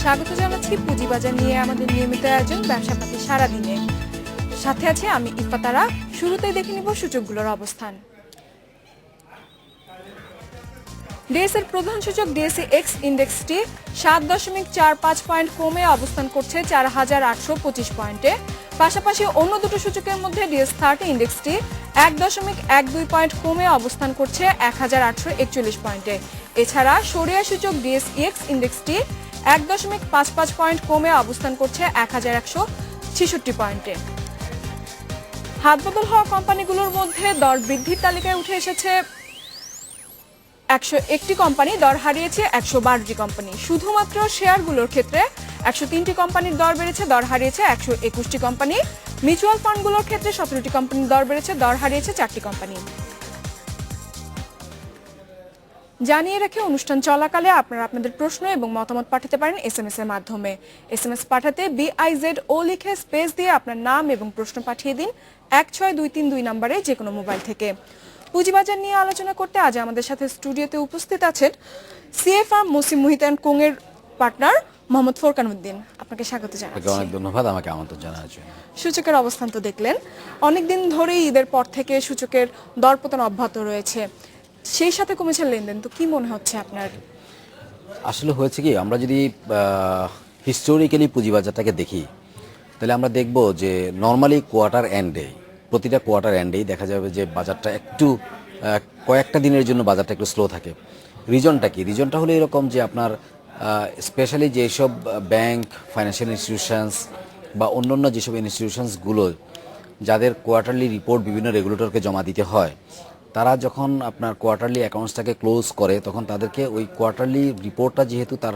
স্বাগত জানাচ্ছি পুঁজিবাজার নিয়ে আমাদের নিয়মিত আয়োজন ব্যবসাপাতি সারাদিনে। সাথে আছে আমি ইফাতারা। শুরুতেই দেখে নিব সূচকগুলোর অবস্থান। ডিএসইর প্রধান সূচক ডিএসই এক্স ইন্ডেক্সটি 7.45 পয়েন্ট কমে অবস্থান করছে 4,825 পয়েন্টে। পাশাপাশি অন্য দুটো সূচকের মধ্যে ডিএস30 ইন্ডেক্সটি 1.12 পয়েন্ট কমে অবস্থান করছে 1,841 পয়েন্টে। এছাড়া সরিয়া সূচক ডিএসইএক্স ইন্ডেক্সটি 1.55 পয়েন্ট কমে অবস্থান করছে 1,166 পয়েন্টে। হাতবদল হওয়া কোম্পানিগুলোর মধ্যে দর বৃদ্ধির তালিকায় উঠে এসেছে 101টি কোম্পানি, দর হারিয়েছে 112টি কোম্পানি। শুধুমাত্র শেয়ারগুলোর ক্ষেত্রে 103টি কোম্পানির দর বেড়েছে, দর হারিয়েছে 121টি কোম্পানি। মিউচুয়াল ফান্ডগুলোর ক্ষেত্রে 17টি কোম্পানির দর বেড়েছে, দর হারিয়েছে 4টি কোম্পানি। জানিয়ে রেখে অনুষ্ঠান চলাকালে আপনারা আপনাদের প্রশ্ন এবং মতামত পাঠাতে পারেন এসএমএস এর মাধ্যমে। এসএমএস পাঠাতে BIZO লিখে স্পেস দিয়ে আপনার নাম এবং প্রশ্ন পাঠিয়ে দিন 16232 নম্বরে যে কোনো মোবাইল থেকে। পুঁজিবাজার নিয়ে আলোচনা করতে আজ আমাদের সাথে স্টুডিওতে উপস্থিত আছেন সিএফআর মুসিম মুহিতান কোংয়ের পার্টনার মোহাম্মদ ফোরকান উদ্দিন। আপনাকে স্বাগত জানাচ্ছি। অনেক ধন্যবাদ আমাকে আমন্ত্রণ জানার জন্য। সূচকের অবস্থান তো দেখলেন, অনেকদিন ধরেই ঈদের পর থেকে সূচকের দরপতন অব্যাহত রয়েছে, সেই সাথে কমেছে লেনদেন। তো কি মনে হচ্ছে আপনার? আসলে হয়েছে কি, আমরা যদি হিস্টোরিক্যালি পুঁজিবাজারটাকে দেখি তাহলে আমরা দেখব যে নর্মালি কোয়ার্টার এন্ডে, প্রতিটা কোয়ার্টার এন্ডেই দেখা যাবে যে বাজারটা একটু কয়েকটা দিনের জন্য বাজারটা একটু স্লো থাকে। রিজনটা কি? রিজনটা হলো এরকম যে আপনার স্পেশালি যেসব ব্যাংক, ফাইন্যান্সিয়াল ইনস্টিটিউশনস বা অন্যান্য যেসব ইনস্টিটিউশনসগুলো যাদের কোয়ার্টারলি রিপোর্ট বিভিন্ন রেগুলেটরকে জমা দিতে হয়, তারা যখন আপনার কোয়ার্টারলি অ্যাকাউন্টসটাকে ক্লোজ করে তখন তাদেরকে ওই কোয়ার্টারলি রিপোর্টটা যেহেতু তার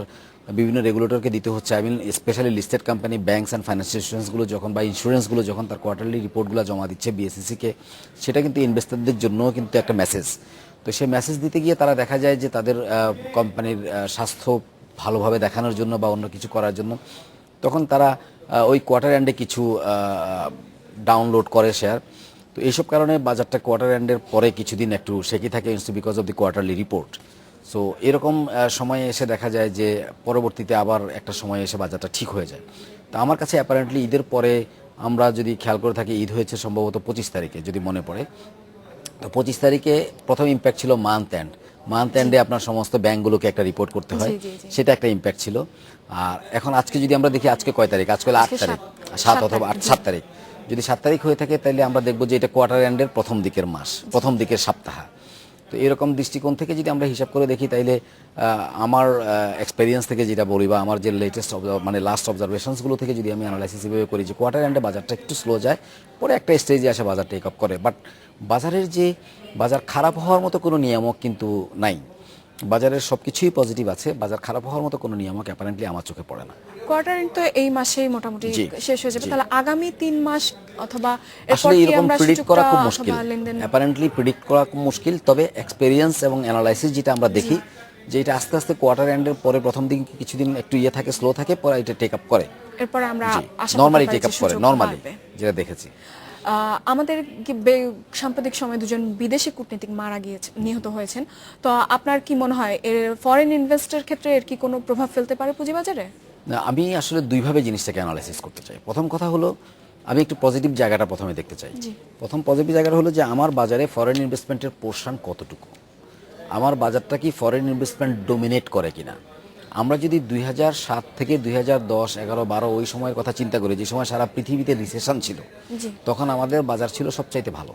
বিভিন্ন রেগুলেটরকে দিতে হচ্ছে, I mean specially listed company, banks and financial ইনস্টিটিউশনসগুলো যখন বা ইন্স্যুরেন্সগুলো যখন তার কোয়ার্টারলি রিপোর্টগুলো জমা দিচ্ছে বিএসইসিকে, সেটা কিন্তু ইনভেস্টরদের জন্যও কিন্তু একটা মেসেজ। তো সেই মেসেজ দিতে গিয়ে তারা দেখা যায় যে তাদের কোম্পানির স্বাস্থ্য ভালোভাবে দেখানোর জন্য বা অন্য কিছু করার জন্য তখন তারা ওই কোয়ার্টার এন্ডে কিছু ডাউনলোড করে শেয়ার। তো এইসব কারণে বাজারটা কোয়ার্টার এন্ডের পরে কিছুদিন একটু শেকি থাকে because of the quarterly report. So এরকম সময়ে এসে দেখা যায় যে পরবর্তীতে আবার একটা সময়ে এসে বাজারটা ঠিক হয়ে যায়। তো আমার কাছে অ্যাপারেন্টলি ঈদের পরে আমরা যদি খেয়াল করে থাকি, ঈদ হয়েছে সম্ভবত 25 তারিখে যদি মনে পড়ে। তো 25 তারিখে প্রথম ইম্প্যাক্ট ছিল মান্থ এন্ডে আপনার সমস্ত ব্যাংকগুলোকে একটা রিপোর্ট করতে হয়, সেটা একটা ইম্প্যাক্ট ছিল। আর এখন আজকে যদি আমরা দেখি, আজকে কয় তারিখ? আজকে হলো 8 তারিখ, 7 অথবা 7 তারিখ। যদি 7 তারিখ হয়ে থাকে তাহলে আমরা দেখব যে এটা কোয়ার্টার এন্ডের প্রথম দিকের মাস, প্রথম দিকের সপ্তাহ। তো এরকম দৃষ্টিকোণ থেকে যদি আমরা হিসাব করে দেখি তাইলে আমার এক্সপেরিয়েন্স থেকে যেটা বলি বা আমার যে লেটেস্ট মানে লাস্ট অবজারভেশনসগুলো থেকে যদি আমি অ্যানালাইসিস এভাবে করি যে কোয়ার্টার এন্ডে বাজারটা একটু স্লো যায়, পরে একটা স্টেজে আসে বাজার টেক আপ করে। বাট বাজারের যে বাজার খারাপ হওয়ার মতো কোনো নিয়ামক কিন্তু নাই। বাজারের সব কিছুই পজিটিভ আছে, বাজার খারাপ হওয়ার মতো কোনো নিয়ামক অ্যাপারেন্টলি আমার চোখে পড়ে না। কোয়ার্টার এন্ড তো এই মাসেই মোটামুটি শেষ হয়ে যাবে, তাহলে আগামী 3 মাস অথবা আসলে এরকম প্রেডিক্ট করা খুব মুশকিল, অ্যাপারেন্টলি প্রেডিক্ট করা খুব মুশকিল। তবে এক্সপেরিয়েন্স এবং অ্যানালাইসিস যেটা আমরা দেখি যে এটা আস্তে আস্তে কোয়ার্টার এন্ডের পরে প্রথম দিন কিছুদিন একটু থাকে, স্লো থাকে, পরে এটা টেক আপ করে, এরপর আমরা নরমালি টেক আপ করে, নরমালি যেটা দেখেছি। আমাদের সাম্প্রতিক সময়ে দুজন বিদেশি কূটনীতিক মারা গিয়েছে, নিহত হয়েছেন। তো আপনার কি মনে হয় এর ফরেন ইনভেস্টর ক্ষেত্রে এর কি কোনো প্রভাব ফেলতে পারে পুঁজিবাজারে? না, আমি আসলে দুইভাবে জিনিসটাকে অ্যানালাইসিস করতে চাই। প্রথম কথা হলো আমি একটু পজিটিভ জায়গাটা প্রথমে দেখতে চাই। প্রথম পজিটিভ জায়গাটা হলো যে আমার বাজারে ফরেন ইনভেস্টমেন্টের পোর্শন কতটুকু, আমার বাজারটা কি ফরেন ইনভেস্টমেন্ট ডোমিনেট করে কিনা। আমরা যদি 2007 থেকে 2010, 11, 12 ওই সময়ের কথা চিন্তা করি, যে সময় সারা পৃথিবীতে রিসেশন ছিল, তখন আমাদের বাজার ছিল সবচাইতে ভালো।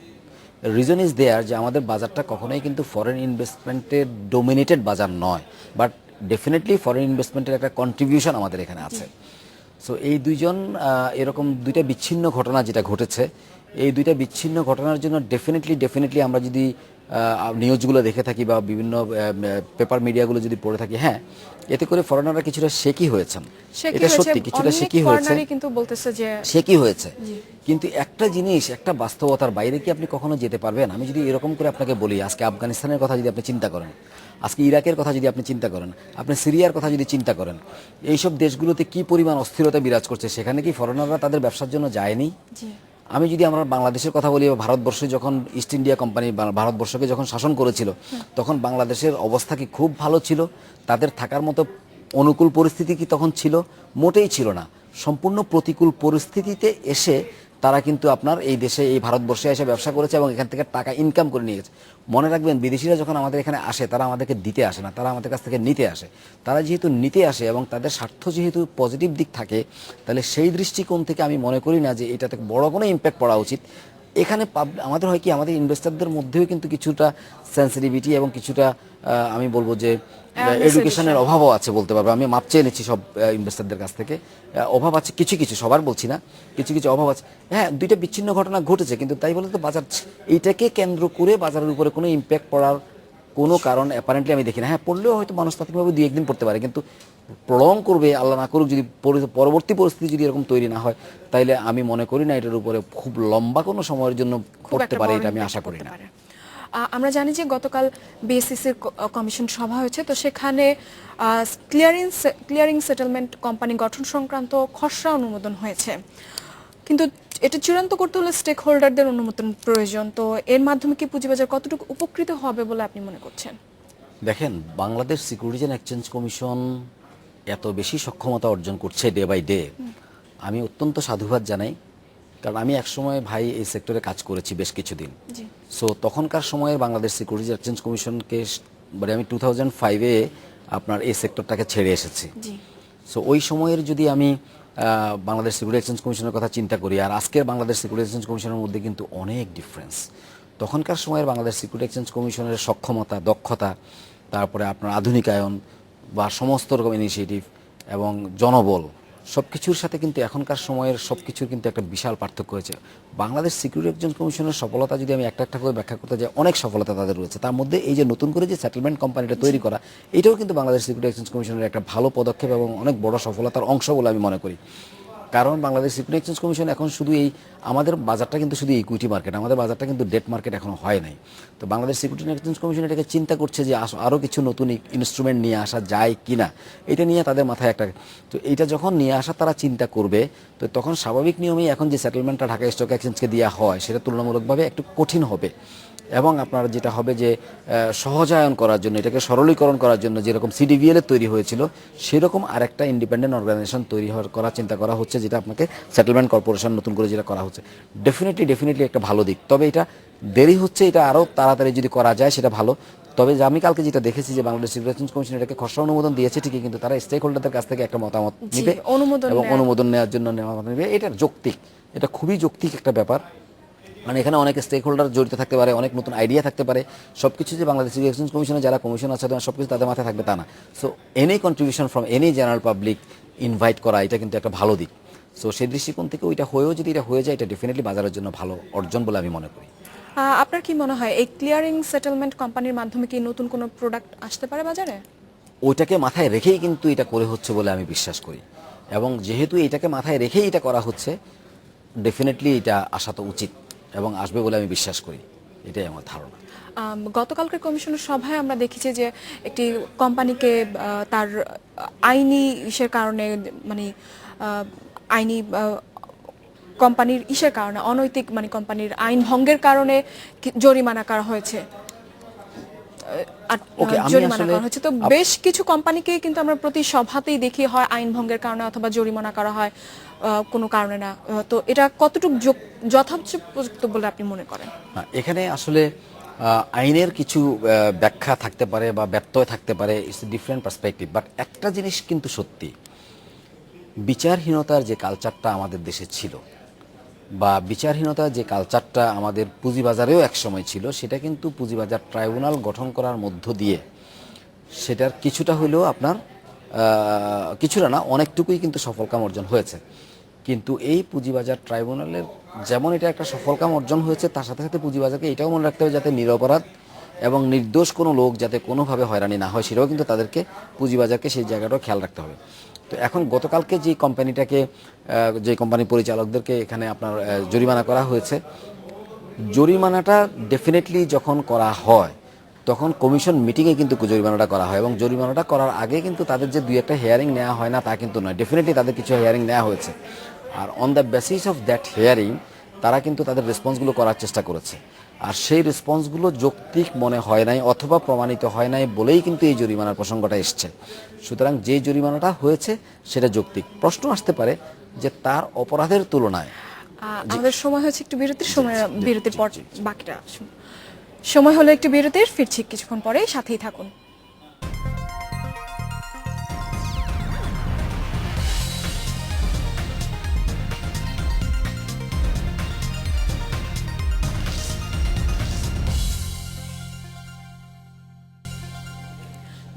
রিজন ইজ দেয়ার যে আমাদের বাজারটা কখনোই কিন্তু ফরেন ইনভেস্টমেন্টের ডোমিনেটেড বাজার নয়, বাট ডেফিনেটলি ফরেন ইনভেস্টমেন্টের একটা কন্ট্রিবিউশন আমাদের এখানে আছে। সো এই দুইজন এরকম দুইটা বিচ্ছিন্ন ঘটনা যেটা ঘটেছে, এই দুইটা বিচ্ছিন্ন ঘটনার জন্য ডেফিনেটলি আমরা যদি নিউজগুলো দেখে থাকি বা বিভিন্ন পেপার মিডিয়াগুলো যদি পড়ে থাকি, হ্যাঁ, এতে করে ফরেনাররা কিছুটা শেকি হয়েছেন, এটা সত্যি, কিছুটা শেকি হয়েছে, কিন্তু বলতেছে যে শেকি হয়েছে। কিন্তু একটা জিনিস, একটা বাস্তবতার বাইরে কি আপনি কখনো যেতে পারবেন? আমি যদি এরকম করে আপনাকে বলি, আজকে আফগানিস্তানের কথা যদি আপনি চিন্তা করেন, আজকে ইরাকের কথা যদি আপনি চিন্তা করেন, আপনি সিরিয়ার কথা যদি চিন্তা করেন, এইসব দেশগুলোতে কি পরিমাণ অস্থিরতা বিরাজ করছে, সেখানে কি ফরেনাররা তাদের ব্যবসার জন্য যায়নি? আমি যদি আমরা বাংলাদেশের কথা বলি, ভারতবর্ষে যখন ইস্ট ইন্ডিয়া কোম্পানি ভারতবর্ষকে যখন শাসন করেছিল, তখন বাংলাদেশের অবস্থা কি খুব ভালো ছিল? তাদের থাকার মতো অনুকূল পরিস্থিতি কি তখন ছিল? মোটেই ছিল না। সম্পূর্ণ প্রতিকূল পরিস্থিতিতে এসে তারা কিন্তু আপনার এই দেশে, এই ভারতবর্ষে এসে ব্যবসা করেছে এবং এখান থেকে টাকা ইনকাম করে নিয়ে গেছে। মনে রাখবেন, বিদেশিরা যখন আমাদের এখানে আসে, তারা আমাদেরকে দিতে আসে না, তারা আমাদের কাছ থেকে নিতে আসে। তারা যেহেতু নিতে আসে এবং তাদের স্বার্থ যেহেতু পজিটিভ দিক থাকে, তাহলে সেই দৃষ্টিকোণ থেকে আমি মনে করি না যে এটাতে বড় কোনো ইম্প্যাক্ট পড়া উচিত। এখানে আমাদের হয় কি, আমাদের ইনভেস্টরদের মধ্যেও কিন্তু কিছুটা সেন্সিটিভিটি এবং কিছুটা আমি বলবো যে এডুকেশনের অভাবও আছে বলতে পারবো। আমি মাপ চেয়ে নিচ্ছি সব ইনভেস্টরদের কাছ থেকে। অভাব আছে কিছু কিছু, সবার বলছি না, কিছু কিছু অভাব আছে। হ্যাঁ, দুইটা বিচ্ছিন্ন ঘটনা ঘটেছে, কিন্তু তাই বলে তো বাজার এইটাকে কেন্দ্র করে বাজারের উপরে কোনো ইম্প্যাক্ট পড়ার কোনো কারণ অ্যাপারেন্টলি আমি দেখি না। হ্যাঁ, পড়লেও হয়তো মনস্তাত্ত্বিকভাবে 2-1 দিন পড়তে পারে, কিন্তু প্রলং করবে, আল্লাহ না করুক যদি পরবর্তী পরিস্থিতি যদি এরকম তৈরি না হয়, তাইলে আমি মনে করি না এটার উপরে খুব লম্বা কোনো সময়ের জন্য পড়তে পারে, এটা আমি আশা করি না। আমরা জানি যে গতকাল বিএসসিসির কমিশন সভা হয়েছে, তো সেখানে ক্লিয়ারিং সেটেলমেন্ট কোম্পানি গঠন সংক্রান্ত খসড়া অনুমোদন হয়েছে, কিন্তু এটা চূড়ান্ত করতে হলে স্টেক হোল্ডারদের অনুমোদন প্রয়োজন। তো এর মাধ্যমে কি পুঁজিবাজার কতটুকু উপকৃত হবে বলে আপনি মনে করছেন? দেখেন, Bangladesh securities and exchange commission এত বেশি সক্ষমতা অর্জন করছে ডে বাই ডে, আমি অত্যন্ত সাধুবাদ জানাই। কারণ আমি একসময় ভাই এই সেক্টরে কাজ করেছি বেশ কিছুদিন। সো তখনকার সময়ের বাংলাদেশ সিকিউরিটিজ এক্সচেঞ্জ কমিশনকে, মানে আমি 2005-এ আপনার এই সেক্টরটাকে ছেড়ে এসেছি। সো ওই সময়ের যদি আমি বাংলাদেশ সিকিউরিটি এক্সচেঞ্জ কমিশনের কথা চিন্তা করি আর আজকের বাংলাদেশ সিকিউরিটি এক্সচেঞ্জ কমিশনের মধ্যে কিন্তু অনেক ডিফারেন্স। তখনকার সময়ের বাংলাদেশ সিকিউরিটি এক্সচেঞ্জ কমিশনের সক্ষমতা, দক্ষতা, তারপরে আপনার আধুনিকায়ন বা সমস্ত রকম ইনিশিয়েটিভ এবং জনবল, সব কিছুর সাথে কিন্তু এখনকার সময়ের সব কিছুর কিন্তু একটা বিশাল পার্থক্য হয়েছে। বাংলাদেশ সিকিউরিটি এক্সচেঞ্জ কমিশনের সফলতা যদি আমি একটা একটা করে ব্যাখ্যা করতে যাই, অনেক সফলতা তাদের রয়েছে। তার মধ্যে এই যে নতুন করে যে সেটেলমেন্ট কোম্পানিটা তৈরি করা, এটাও কিন্তু বাংলাদেশ সিকিউরিটি এক্সচেঞ্জ কমিশনের একটা ভালো পদক্ষেপ এবং অনেক বড় সফলতার অংশ বলে আমি মনে করি। কারণ বাংলাদেশ সিকিউরিটি এক্সচেঞ্জ কমিশন এখন শুধু আমাদের বাজারটা কিন্তু শুধু ইকুইটি মার্কেট, আমাদের বাজারটা কিন্তু ডেট মার্কেট এখনো হয় নাই। তো বাংলাদেশ সিকিউরিটি এক্সচেঞ্জ কমিশন এটাকে চিন্তা করছে যে আরও কিছু নতুন ইনস্ট্রুমেন্ট নিয়ে আসা যায় কিনা, এটা নিয়ে তাদের মাথায় একটা, তো এইটা যখন নিয়ে আসা তারা চিন্তা করবে, তো তখন স্বাভাবিক নিয়মেই এখন যে সেটেলমেন্টটা ঢাকা স্টক এক্সচেঞ্জকে দেওয়া হয় সেটা তুলনামূলকভাবে একটু কঠিন হবে। এবং আপনার যেটা হবে যে সহজায়ন করার জন্য, এটাকে সরলীকরণ করার জন্য যেরকম সিডিভিএল এর তৈরি হয়েছিল, সেরকম আরেকটা ইন্ডিপেন্ডেন্ট অর্গানাইজেশন তৈরি করার চিন্তা করা হচ্ছে, যেটা আপনাকে সেটেলমেন্ট কর্পোরেশন নতুন করে যেটা করা হচ্ছে। ডেফিনেটলি একটা ভালো দিক। তবে এটা দেরি হচ্ছে, এটা আরও তাড়াতাড়ি যদি করা যায় সেটা ভালো। তবে আমি কালকে যেটা দেখেছি যে বাংলাদেশ সিকিউরিটি এক্সচেঞ্জ কমিশন এটাকে খসড়া অনুমোদন দিয়েছে ঠিকই, কিন্তু তারা স্টেক হোল্ডারদের কাছ থেকে একটা মতামত নেবে এবং অনুমোদন নেওয়ার জন্য নেবে। এটা যৌক্তিক, এটা খুবই যৌক্তিক একটা ব্যাপার। মানে এখানে অনেক স্টেক হোল্ডার জড়িত থাকতে পারে, অনেক নতুন আইডিয়া থাকতে পারে। সব কিছু যে বাংলাদেশ সিকিউরিটি এক্সচেঞ্জ কমিশনে যারা কমিশন আছে সব কিছু তাদের মাথায় থাকবে তা না। So any contribution from any general public invite করা, এটা কিন্তু একটা ভালো দিক। সো সেই দৃষ্টিকোণ থেকে ওইটা হয়েও যদি এটা হয়ে যায়, এটা ডেফিনেটলি বাজারের জন্য ভালো অর্জন বলে আমি মনে করি। আপনার কি মনে হয় এই ক্লিয়ারিং সেটেলমেন্ট কোম্পানির মাধ্যমে কি নতুন কোনো প্রোডাক্ট আসতে পারে বাজারে? ওইটাকে মাথায় রেখেই কিন্তু এটা করে হচ্ছে বলে আমি বিশ্বাস করি, এবং যেহেতু এটাকে মাথায় রেখেই এটা করা হচ্ছে, ডেফিনেটলি এটা আসা তো উচিত এবং আসবে বলে আমি বিশ্বাস করি, এটাই আমার ধারণা। গতকালকের কমিশনের সভায় আমরা দেখেছি যে একটি কোম্পানিকে তার আইনি ইসের কারণে, মানে আইনি কোম্পানির ইসের কারণে, অনৈতিক মানে কোম্পানির আইন ভঙ্গের কারণে জরিমানা করা হয়েছে। জরিমানা করা হচ্ছে, তো বেশ কিছু কোম্পানিকে কিন্তু আমরা প্রতি সভাতেই দেখি হয় আইন ভঙ্গের কারণে অথবা জরিমানা করা হয় কোনো কারণে না। তো এটা কতটুকু যথোপযুক্ত বলে আপনি মনে করেন? এখানে আসলে আইনের কিছু ব্যাখ্যা থাকতে পারে বা ব্যত্যয় থাকতে পারে, ইটস ডিফারেন্ট পার্সপেক্টিভ। বাট একটা জিনিস কিন্তু সত্যি, বিচারহীনতার যে কালচারটা আমাদের দেশে ছিল বা বিচারহীনতার যে কালচারটা আমাদের পুঁজিবাজারেও একসময় ছিল, সেটা কিন্তু পুঁজিবাজার ট্রাইব্যুনাল গঠন করার মধ্য দিয়ে সেটার কিছুটা হলেও আপনার কিছুটা না, অনেকটুকুই কিন্তু সফলকাম অর্জন হয়েছে। কিন্তু এই পুঁজিবাজার ট্রাইব্যুনালের যেমন এটা একটা সফলকাম অর্জন হয়েছে, তার সাথে সাথে পুঁজিবাজারকে এটাও মনে রাখতে হবে যাতে নিরপরাধ এবং নির্দোষ কোনো লোক যাতে কোনোভাবে হয়রানি না হয়, সেটাও কিন্তু তাদেরকে পুঁজিবাজারকে সেই জায়গাটাও খেয়াল রাখতে হবে। তো এখন গতকালকে যে কোম্পানিটাকে, যে কোম্পানির পরিচালকদেরকে এখানে আপনার জরিমানা করা হয়েছে, জরিমানাটা ডেফিনেটলি যখন করা হয় তখন কমিশন মিটিংয়ে কিন্তু জরিমানাটা করা হয়, এবং জরিমানাটা করার আগে কিন্তু তাদের যে 2-1টা হিয়ারিং নেওয়া হয় না তা কিন্তু নয়, ডেফিনেটলি তাদের কিছু হিয়ারিং নেওয়া হয়েছে। আর on the basis of that hearing তারা কিন্তু তাদের রেসপন্সগুলো করার চেষ্টা করেছে। আর সেই রেসপন্সগুলো যৌক্তিক মনে হয় নাই অথবা প্রমাণিত হয় নাই বলেই কিন্তু এই জরিমানার প্রসঙ্গটা এসছে। সুতরাং যে জরিমানাটা হয়েছে সেটা যৌক্তিক। প্রশ্ন আসতে পারে যে তার অপরাধের তুলনায় আমাদের সময় হচ্ছে একটু বিরতির সময়, বিরতির পর বাকিটা সময় হলো একটু বিরতির, ফিরছি কিছুক্ষণ পরে, সাথেই থাকুন।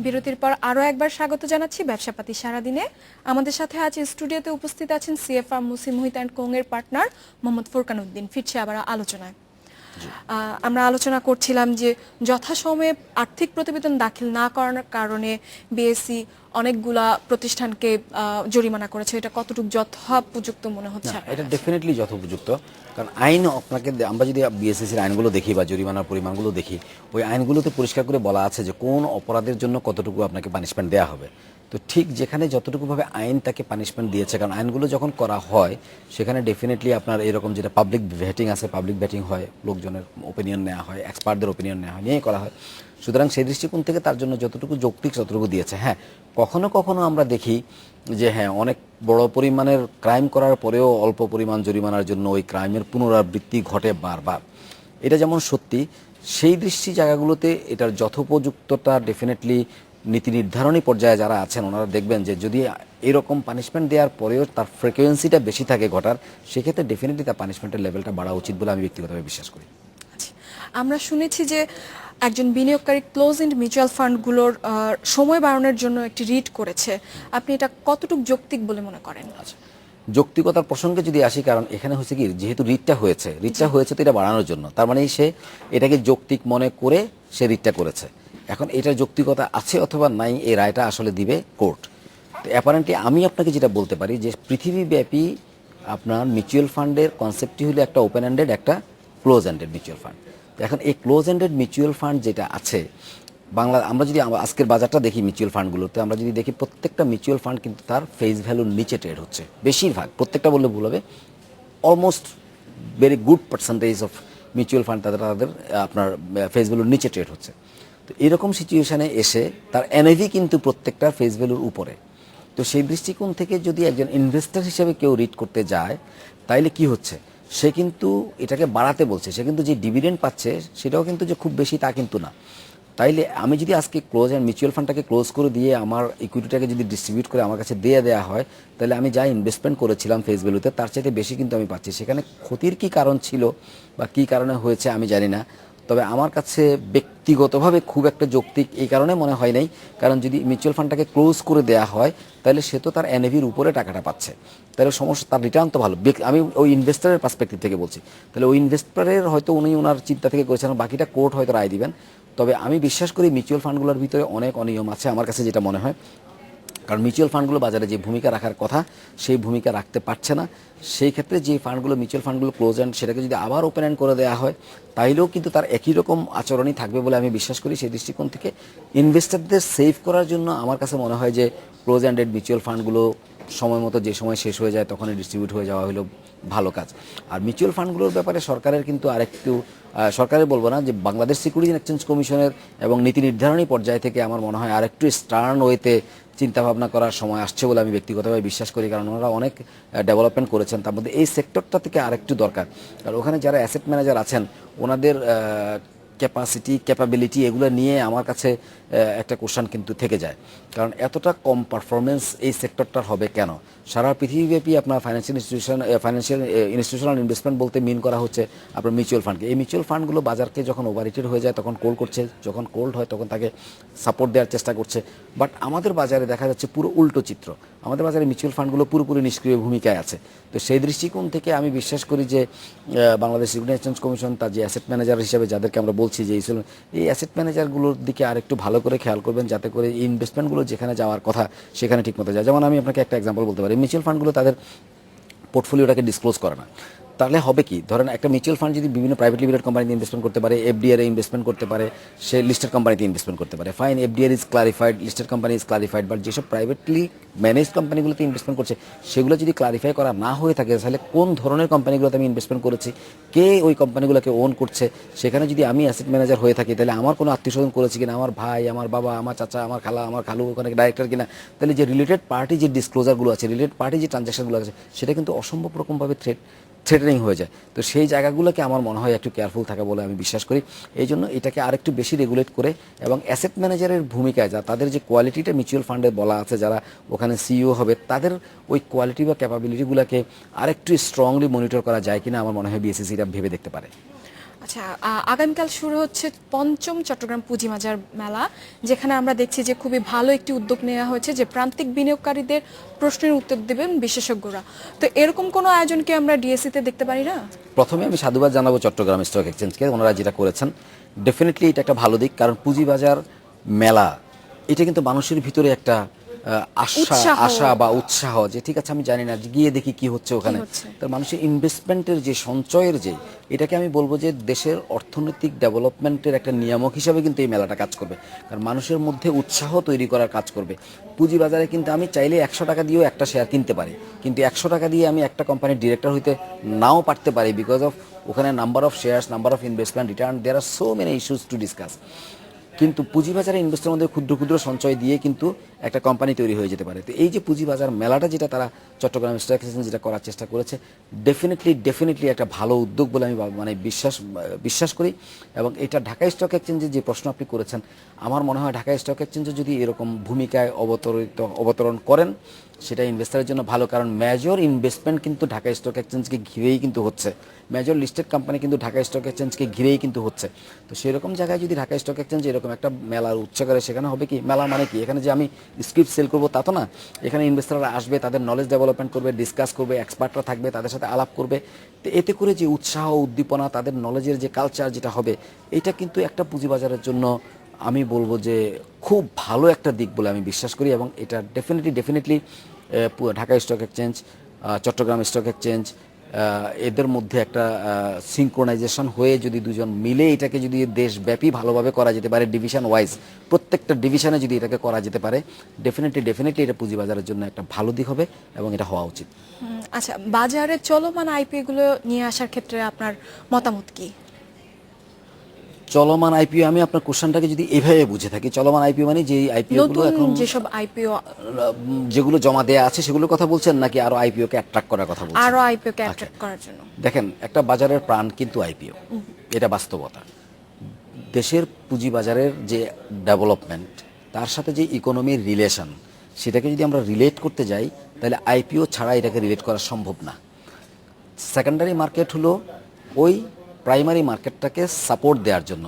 বিরতির পর আরো একবার স্বাগত জানাচ্ছি ব্যবসাপাতি সারাদিনে। আমাদের সাথে আজ স্টুডিওতে উপস্থিত আছেন সিএফআর মুসি মুহিত অ্যান্ড কোং এর পার্টনার মোহাম্মদ ফোরকান উদ্দিন। ফিরছি আবার আলোচনায়। আমরা আলোচনা করছিলাম যে যথাসময়ে আর্থিক প্রতিবেদন দাখিল না করার কারণে বিএসসি অনেকগুলা প্রতিষ্ঠানকে জরিমানা করেছে। এটা কতটুকু যথোপযুক্ত মনে হচ্ছে? এটা ডেফিনেটলি যথোপযুক্ত, কারণ আইন আপনাকে, আমরা যদি বিএসসির আইনগুলো দেখি বা জরিমানার পরিমাণগুলো দেখি, ওই আইনগুলোতে পরিষ্কার করে বলা আছে যে কোন অপরাধের জন্য কতটুকু আপনাকে পানিশমেন্ট দেওয়া হবে। তো ঠিক যেখানে যতটুকুভাবে আইন তাকে পানিশমেন্ট দিয়েছে, কারণ আইনগুলো যখন করা হয় সেখানে ডেফিনেটলি আপনার এরকম যেটা পাবলিক ভেটিং আছে, পাবলিক ভেটিং হয়, লোকজনের ওপিনিয়ন নেওয়া হয়, এক্সপার্টদের ওপিনিয়ন নেওয়া হয়, নিয়েই করা হয়। সুতরাং সেই দৃষ্টিকোণ থেকে তার জন্য যতটুকু যৌক্তিক ততটুকু দিয়েছে। হ্যাঁ, কখনো কখনো আমরা দেখি যে হ্যাঁ, অনেক বড় পরিমাণের ক্রাইম করার পরেও অল্প পরিমাণ জরিমানার জন্য ওই ক্রাইমের পুনরাবৃত্তি ঘটে বারবার। এটা যেমন সত্যি, সেই দৃষ্টি জায়গাগুলোতে এটার যথোপযুক্ততা ডেফিনেটলি নীতি নির্ধারণী পর্যায়ে যারা আছেন ওনারা দেখবেন যে যদি এরকম পানিশমেন্ট দেওয়ার পরেও তার ফ্রিকোয়েন্সিটা বেশি থাকে ঘটার, সেক্ষেত্রে ডেফিনেটলি তার পানিশমেন্টের লেভেলটা বাড়া উচিত বলে আমি ব্যক্তিগতভাবে বিশ্বাস করি। আমরা শুনেছি যে একজন বিনিয়োগকারী ক্লোজ এন্ড মিউচুয়াল ফান্ডগুলোর সময় বাড়ানোর জন্য একটি রিট করেছে। আপনি এটা কতটুকু যৌক্তিক বলে মনে করেন? আচ্ছা, যৌক্তিকতার প্রসঙ্গে যদি আসি, কারণ এখানে হচ্ছে কি, যেহেতু রিটটা হয়েছে তো এটা বাড়ানোর জন্য, তার মানে সে এটাকে যৌক্তিক মনে করে সে রিটটা করেছে। এখন এটার যৌক্তিকতা আছে অথবা নাই, এই রায়টা আসলে দিবে কোর্ট। তো অ্যাপারেন্টলি আমি আপনাকে যেটা বলতে পারি যে পৃথিবীব্যাপী আপনার মিউচুয়াল ফান্ডের কনসেপ্টটি হলো একটা ওপেন এন্ডেড, একটা ক্লোজ এন্ডেড মিউচুয়াল ফান্ড। তো এখন এই ক্লোজ এন্ডেড মিউচুয়াল ফান্ড যেটা আছে বাংলা, আমরা যদি আজকের বাজারটা দেখি মিউচুয়াল ফান্ডগুলোতে, আমরা যদি দেখি প্রত্যেকটা মিউচুয়াল ফান্ড কিন্তু তার ফেস ভ্যালুর নিচে ট্রেড হচ্ছে। বেশিরভাগ, প্রত্যেকটা বললে ভুল হবে, almost very good percentage of mutual fund তাদের আপনার ফেস ভ্যালুর নিচে ট্রেড হচ্ছে। তো এরকম সিচুয়েশানে এসে তার এনএভি কিন্তু প্রত্যেকটার ফেস ভ্যালুর উপরে। তো সেই দৃষ্টিকোণ থেকে যদি একজন ইনভেস্টর হিসেবে কেউ রিড করতে যায়, তাইলে কি হচ্ছে, সে কিন্তু এটাকে বাড়াতে বলছে। সে কিন্তু যে ডিভিডেন্ড পাচ্ছে সেটাও কিন্তু যে খুব বেশি তা কিন্তু না। তাইলে আমি যদি আজকে ক্লোজ অ্যান্ড মিউচুয়াল ফান্ডটাকে ক্লোজ করে দিয়ে আমার ইকুইটিটাকে যদি ডিস্ট্রিবিউট করে আমার কাছে দিয়ে দেওয়া হয়, তাহলে আমি যা ইনভেস্টমেন্ট করেছিলাম ফেস ভ্যালুতে তার চাইতে বেশি কিন্তু আমি পাচ্ছি। সেখানে ক্ষতির কি কারণ ছিল বা কি কারণে হয়েছে আমি জানি না, তবে আমার কাছে ব্যক্তিগতভাবে খুব একটা যৌক্তিক এই কারণে মনে হয় নাই, কারণ যদি মিউচুয়াল ফান্ডটাকে ক্লোজ করে দেওয়া হয় তাহলে সে তো তার এনএভির উপরে টাকাটা পাচ্ছে, তাহলে সমস্যা, তার রিটার্ন তো ভালো। আমি ওই ইনভেস্টরের পার্সপেক্টিভ থেকে বলছি, তাহলে ওই ইনভেস্টরের হয়তো উনি ওনার চিন্তা থেকে করেছেন, বাকিটা কোর্ট হয়তো রায় দিবেন। তবে আমি বিশ্বাস করি মিউচুয়াল ফান্ডগুলোর ভিতরে অনেক অনিয়ম আছে আমার কাছে যেটা মনে হয়, কারণ মিউচুয়াল ফান্ডগুলো বাজারে যে ভূমিকা রাখার কথা সেই ভূমিকা রাখতে পারছে না। সেই ক্ষেত্রে যে ফান্ডগুলো মিউচুয়াল ফান্ডগুলো ক্লোজ এন্ড, সেটাকে যদি আবার ওপেন এন্ড করে দেওয়া হয় তাইলেও কিন্তু তার একই রকম আচরণই থাকবে বলে আমি বিশ্বাস করি। সেই দৃষ্টিকোণ থেকে ইনভেস্টরদের সেভ করার জন্য আমার কাছে মনে হয় যে ক্লোজ এন্ডেড মিউচুয়াল ফান্ডগুলো সময় মতো যে সময় শেষ হয়ে যায় তখনই ডিস্ট্রিবিউট হয়ে যাওয়া হলো ভালো কাজ। আর মিউচুয়াল ফান্ডগুলোর ব্যাপারে সরকারের কিন্তু আরেকটু, সরকারের বলবো না, যে বাংলাদেশ সিকিউরিটি অ্যান্ড এক্সচেঞ্জ কমিশনের এবং নীতি নির্ধারণী পর্যায় থেকে আমার মনে হয় আরেকটু স্টার্ন ওয়েতে চিন্তাভাবনা করার সময় আসছে বলে আমি ব্যক্তিগতভাবে বিশ্বাস করি। কারণ ওনারা অনেক ডেভেলপমেন্ট করেছেন, তার মধ্যে এই সেক্টরটা থেকে আরেকটু দরকার। কারণ ওখানে যারা অ্যাসেট ম্যানেজার আছেন ওনাদের ক্যাপাসিটি, ক্যাপাবিলিটি এগুলো নিয়ে আমার কাছে একটা কোশ্চেন কিন্তু থেকে যায়। কারণ এতটা কম পারফরমেন্স এই সেক্টরটার হবে কেন? সারা পৃথিবীব্যাপী আপনার ফাইন্যান্সিয়াল ইনস্টিটিউশনাল ইনভেস্টমেন্ট বলতে মিন করা হচ্ছে আপনার মিউচুয়াল ফান্ডকে। এই মিউচুয়াল ফান্ডগুলো বাজারকে যখন ওভাররেটেড হয়ে যায় তখন কোল্ড করছে, যখন কোল্ড হয় তখন তাকে সাপোর্ট দেওয়ার চেষ্টা করছে। বাট আমাদের বাজারে দেখা যাচ্ছে পুরো উল্টো চিত্র। আমাদের বাজারে মিউচুয়াল ফান্ডগুলো পুরোপুরি নিষ্ক্রিয় ভূমিকায় আছে। তো সেই দৃষ্টিকোণ থেকে আমি বিশ্বাস করি যে বাংলাদেশ সিকিউরিটি এক্সচেঞ্জ কমিশন তার যে অ্যাসেট ম্যানেজার হিসেবে যাদেরকে আমরা বলছি যে এই অ্যাসেট ম্যানেজারগুলোর দিকে আরেকটু ভালো করে খেয়াল করবেন, যাতে করে এই ইনভেস্টমেন্টগুলো যেখানে যাওয়ার কথা সেখানে ঠিকমতো যায়। যেমন আমি আপনাকে একটা এক্সাম্পল বলতে পারি, মিউচুয়াল ফান্ডগুলো তাদের পোর্টফোলিওটাকে ডিসক্লোজ করে না। তাহলে হবে কি, ধরেন একটা মিউচুয়াল ফান্ড যদি বিভিন্ন প্রাইভেট লিমিটেড কোম্পানিতে ইনভেস্টমেন্ট করতে পারে, এফডিআর এ ইনভেস্টমেন্ট করতে পারে, সে লিস্টেড কোম্পানিতে ইনভেস্টমেন্ট করতে পারে, fine, FDR is clarified, listed company is clarified, but যেসব প্রাইভেটলি ম্যানেজ কোম্পানিগুলোতে ইনভেস্টমেন্ট করছে সেগুলো যদি ক্লারিফাই করা না হয়ে থাকে, তাহলে কোন ধরনের কোম্পানিগুলোতে আমি ইনভেস্টমেন্ট করেছি, কে ওই কোম্পানিগুলোকে ওন করছে, সেখানে যদি আমি অ্যাসেট ম্যানেজার হয়ে থাকি, তাহলে আমার কোনো আত্মীয় স্বজন করেছে কিনা, আমার ভাই, আমার বাবা, আমার চাচা, আমার খালা, আমার খালু ওখানে ডাইরেক্টর কিনা, তাহলে যে রিলেটেড পার্টি যে ডিসক্লোজারগুলো আছে, রিলেটেড পার্টি যে ট্রানজ্যাকশনগুলো আছে, সেটা কিন্তু অসম্ভব রকমভাবে থ্রেটানিং হয়ে যায়। তো সেই জায়গাগুলোকে আমার মনে হয় একটু কেয়ারফুল থাকা বলে আমি বিশ্বাস করি। এই জন্য এটাকে আরেকটু বেশি রেগুলেট করে এবং অ্যাসেট ম্যানেজারের ভূমিকায় যা তাদের যে কোয়ালিটিটা মিউচুয়াল ফান্ডে বলা আছে, যারা ওখানে সিইও হবে, তাদের ওই কোয়ালিটি বা ক্যাপাবিলিটিগুলোকে আরেকটু স্ট্রংলি মনিটর করা যায় কিনা আমার মনে হয় বিএসইসি এটা ভেবে দেখতে পারে। আচ্ছা, আগামীকাল শুরু হচ্ছে ৫ম চট্টগ্রাম পুঁজিবাজার মেলা, যেখানে আমরা দেখছি যে খুবই ভালো একটি উদ্যোগ নেওয়া হয়েছে যে প্রান্তিক বিনিয়োগকারীদের প্রশ্নের উত্তর দেবেন বিশেষজ্ঞরা। তো এরকম কোনো আয়োজন কি আমরা ডিএসসিতে দেখতে পারি না? প্রথমে আমি সাধুবাদ জানাবো চট্টগ্রাম স্টক এক্সচেঞ্জকে, ওনারা যেটা করেছেন ডেফিনেটলি এটা একটা ভালো দিক, কারণ পুঁজিবাজার মেলা এটা কিন্তু মানুষের ভিতরে একটা আশা বা উৎসাহ, যে ঠিক আছে আমি জানি না, গিয়ে দেখি কি হচ্ছে ওখানে। তার মানুষের ইনভেস্টমেন্টের যে সঞ্চয়ের যে এটাকে আমি বলবো যে দেশের অর্থনৈতিক ডেভেলপমেন্টের একটা নিয়ামক হিসাবে কিন্তু এই মেলাটা কাজ করবে, কারণ মানুষের মধ্যে উৎসাহ তৈরি করার কাজ করবে। পুঁজিবাজারে কিন্তু আমি চাইলে 100 টাকা দিয়েও একটা শেয়ার কিনতে পারি, কিন্তু 100 টাকা দিয়ে আমি একটা কোম্পানির ডিরেক্টর হইতে নাও পারতে পারি, বিকজ অফ ওখানে number of shares, number of investment, return, there are so many issues to discuss. কিন্তু পুঁজিবাজারে ইনভেস্টের মধ্যে ক্ষুদ্র ক্ষুদ্র সঞ্চয় দিয়ে কিন্তু একটা কোম্পানি তৈরি হয়ে যেতে পারে। তো এই যে পুঁজিবাজার মেলাটা যেটা তারা চট্টগ্রাম স্টক এক্সচেঞ্জ যেটা করার চেষ্টা করেছে, ডেফিনেটলি একটা ভালো উদ্যোগ বলে আমি মানে বিশ্বাস করি। এবং এটা ঢাকা স্টক এক্সচেঞ্জের যে প্রশ্ন আপনি করেছেন, আমার মনে হয় ঢাকা স্টক এক্সচেঞ্জে যদি এরকম ভূমিকায় অবতরণ করেন সেটা ইনভেস্টারের জন্য ভালো, কারণ মেজর ইনভেস্টমেন্ট কিন্তু ঢাকা স্টক এক্সচেঞ্জকে ঘিরেই কিন্তু হচ্ছে, মেজর লিস্টেড কোম্পানি কিন্তু ঢাকা স্টক এক্সচেঞ্জকে ঘিরেই কিন্তু হচ্ছে। তো সেরকম জায়গায় যদি ঢাকা স্টক এক্সচেঞ্জ এরকম একটা মেলার উৎস করে, সেখানে হবে কি, মেলা মানে কি, এখানে যে আমি স্ক্রিপ্ট সেল করবো তা তো না, এখানে ইনভেস্টাররা আসবে, তাদের নলেজ ডেভেলপমেন্ট করবে, ডিসকাস করবে, এক্সপার্টরা থাকবে, তাদের সাথে আলাপ করবে। তো এতে করে যে উৎসাহ, উদ্দীপনা, তাদের নলেজের যে কালচার যেটা হবে, এটা কিন্তু একটা পুঁজিবাজারের জন্য আমি বলবো যে খুব ভালো একটা দিক বলে আমি বিশ্বাস করি। এবং এটা definitely Dhaka stock exchange, Chattogram stock exchange, এদের মধ্যে একটা সিনক্রোনাইজেশন হয়ে যদি দুজন মিলে এটাকে যদি দেশব্যাপী ভালোভাবে করা যেতে পারে, ডিভিশন ওয়াইজ প্রত্যেকটা ডিভিশনে যদি এটাকে করা যেতে পারে, ডেফিনেটলি এটা পুঁজিবাজারের জন্য একটা ভালো দিক হবে এবং এটা হওয়া উচিত। আচ্ছা, বাজারে চলমান আইপিও গুলো নিয়ে আসার ক্ষেত্রে আপনার মতামত কি? চলমান আইপিও, আমি আপনার কোশ্চেনটাকে যদি এভাবে বুঝে থাকি, চলমান আইপিও মানে যে আইপিও গুলো এখন যেসব আইপিও যেগুলো জমা দেয়া আছে সেগুলোর কথা বলছেন, নাকি আরো আইপিও কে অ্যাট্রাক্ট করার কথা বলছেন? আরো আইপিও কে অ্যাট্রাক্ট করার জন্য। দেখেন, একটা বাজারের প্রাণ কিন্তু আইপিও, এটা বাস্তবতা। দেশের পুঁজিবাজারের যে ডেভেলপমেন্ট, তার সাথে যে ইকোনমির রিলেশন, সেটাকে যদি আমরা রিলেট করতে যাই, তাহলে আইপিও ছাড়া এটাকে রিলেট করা সম্ভব না। সেকেন্ডারি মার্কেট হলো ওই প্রাইমারি মার্কেটটাকে সাপোর্ট দেওয়ার জন্য।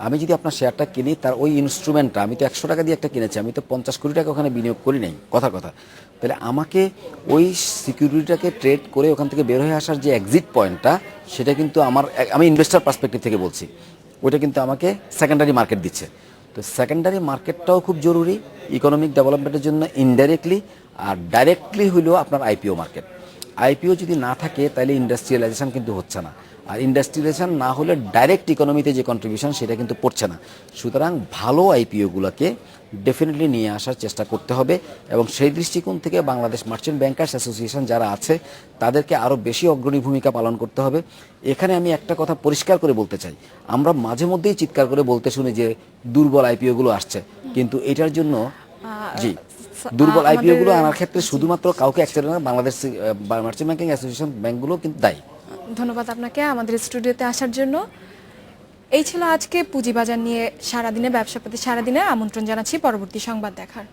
আমি যদি আপনার শেয়ারটা কিনি, তার ওই ইনস্ট্রুমেন্টটা আমি তো 100 টাকা দিয়ে একটা কিনেছি, আমি তো 50 কোটি টাকা ওখানে বিনিয়োগ করি নাই, কথা। তাহলে আমাকে ওই সিকিউরিটিটাকে ট্রেড করে ওখান থেকে বের হয়ে আসার যে এক্সিট পয়েন্টটা, সেটা কিন্তু আমি ইনভেস্টার পার্সপেক্টিভ থেকে বলছি, ওইটা কিন্তু আমাকে সেকেন্ডারি মার্কেট দিচ্ছে। তো সেকেন্ডারি মার্কেটটাও খুব জরুরি ইকোনমিক ডেভেলপমেন্টের জন্য ইনডাইরেক্টলি, আর ডাইরেক্টলি হইলেও আপনার আইপিও মার্কেট। আইপিও যদি না থাকে তাহলে ইন্ডাস্ট্রিয়ালাইজেশন কিন্তু হচ্ছে না, আর ইন্ডাস্ট্রিয়ালাইজেশন না হলে ডাইরেক্ট ইকোনমিতে যে কন্ট্রিবিউশন সেটা কিন্তু পড়ছে না। সুতরাং ভালো আইপিওগুলোকে ডেফিনেটলি নিয়ে আসার চেষ্টা করতে হবে, এবং সেই দৃষ্টিকোণ থেকে বাংলাদেশ মার্চেন্ট ব্যাংকার্স অ্যাসোসিয়েশন যারা আছে তাদেরকে আরও বেশি অগ্রণী ভূমিকা পালন করতে হবে। এখানে আমি একটা কথা পরিষ্কার করে বলতে চাই, আমরা মাঝে মধ্যেই চিৎকার করে বলতে শুনি যে দুর্বল আইপিওগুলো আসছে, কিন্তু এটার জন্য দুর্বল আইপিওগুলো আনার ক্ষেত্রে শুধুমাত্র কাউকে একসাথে না, বাংলাদেশ মার্চেন্ট ব্যাংকিং অ্যাসোসিয়েশন ব্যাংকগুলো কিন্তু দায়ী। ধন্যবাদ আপনাকে আমাদের স্টুডিওতে আসার জন্য। এই ছিল আজকে পুঁজিবাজার নিয়ে সারাদিনে ব্যবসাপাতি সারাদিনে আমন্ত্রণ জানাচ্ছি পরবর্তী সংবাদ দেখার।